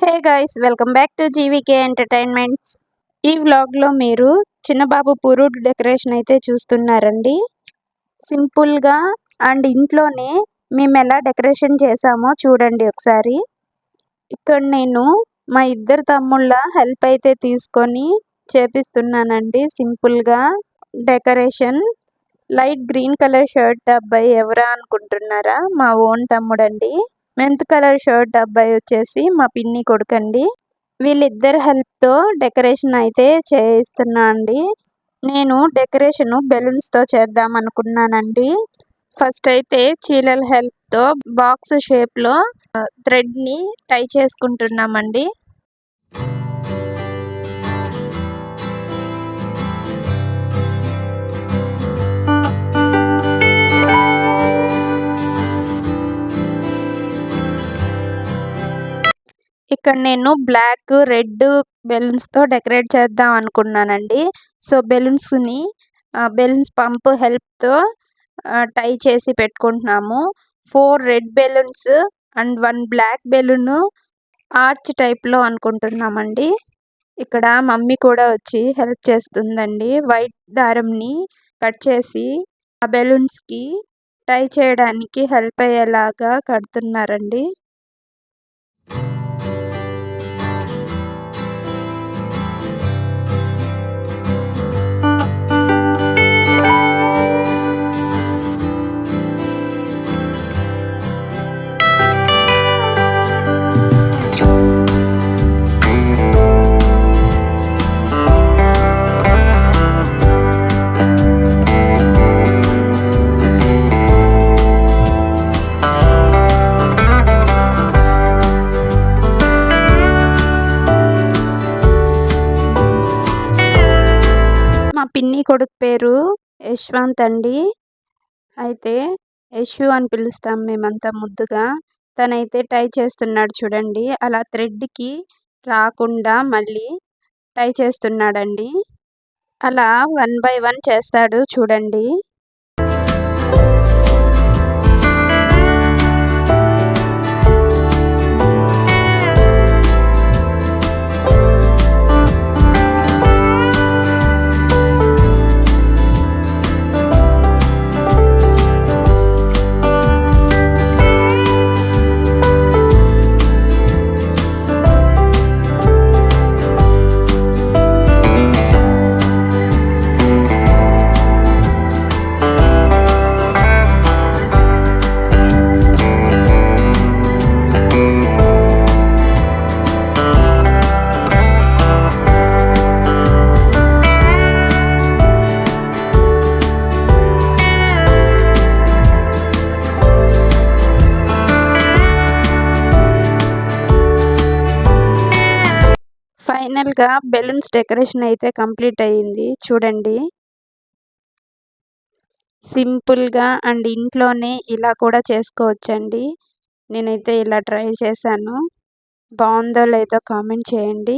Hey guys, welcome back to GVK entertainments. ఈ వ్లాగ్లో మీరు చిన్నబాబు పురుడు డెకరేషన్ అయితే చూస్తున్నారండి. సింపుల్గా అండ్ ఇంట్లోనే మేము ఎలా డెకరేషన్ చేసామో చూడండి ఒకసారి. ఇక్కడ నేను మా ఇద్దరు తమ్ముళ్ళ హెల్ప్ అయితే తీసుకొని చేపిస్తున్నానండి. సింపుల్గా decoration. Light green colour shirt అబ్బాయి ఎవరా అనుకుంటున్నారా? మా ఓన్ తమ్ముడండి. మెంత్ కలర్ షర్ట్ అబ్బాయి వచ్చేసి మా పిన్ని కొడుకండి. వీళ్ళిద్దరు హెల్ప్తో డెకరేషన్ అయితే చేయిస్తున్నా అండి. నేను డెకరేషన్ బెలూన్స్తో చేద్దాం అనుకున్నానండి. ఫస్ట్ అయితే చీలల హెల్ప్తో బాక్స్ షేప్లో థ్రెడ్ని టై చేసుకుంటున్నామండి. ఇక్కడ నేను బ్లాక్ రెడ్ బెలూన్స్తో డెకరేట్ చేద్దాం అనుకున్నానండి. సో బెలూన్స్ పంప్ హెల్ప్తో టై చేసి పెట్టుకుంటున్నాము. 4 red balloons and 1 black balloon arch టైప్లో అనుకుంటున్నామండి. ఇక్కడ మమ్మీ కూడా వచ్చి హెల్ప్ చేస్తుందండి. వైట్ దారంని కట్ చేసి ఆ బెలూన్స్కి టై చేయడానికి హెల్ప్ అయ్యేలాగా కడుతున్నారండి. పిన్ని కొడుకు పేరు యశ్వంత్ అండి. అయితే యశు అని పిలుస్తాం మేమంతా ముద్దుగా. తనైతే టై చేస్తున్నాడు చూడండి. అలా థ్రెడ్కి రాకుండా మళ్ళీ టై చేస్తున్నాడండి. అలా 1 by 1 చేస్తాడు చూడండి. ఫైనల్గా బెలూన్స్ డెకరేషన్ అయితే కంప్లీట్ అయ్యింది చూడండి. సింపుల్గా అండ్ ఇంట్లోనే ఇలా కూడా చేసుకోవచ్చండి. నేనైతే ఇలా ట్రై చేశాను. బాగుందో లేదో కామెంట్ చేయండి.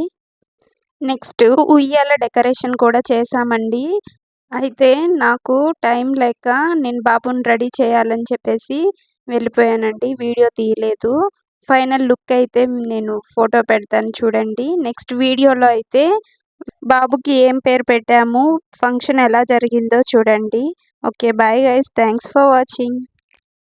నెక్స్ట్ ఉయ్యాల డెకరేషన్ కూడా చేశామండి. అయితే నాకు టైం లేక నేను బాబుని రెడీ చేయాలని చెప్పేసి వెళ్ళిపోయానండి. వీడియో తీయలేదు. ఫైనల్ లుక్ అయితే నేను ఫోటో పెడతాను చూడండి. నెక్స్ట్ వీడియోలో అయితే బాబుకి ఏం పేరు పెట్టాము, ఫంక్షన్ ఎలా జరిగిందో చూడండి. Okay, bye guys, thanks for watching.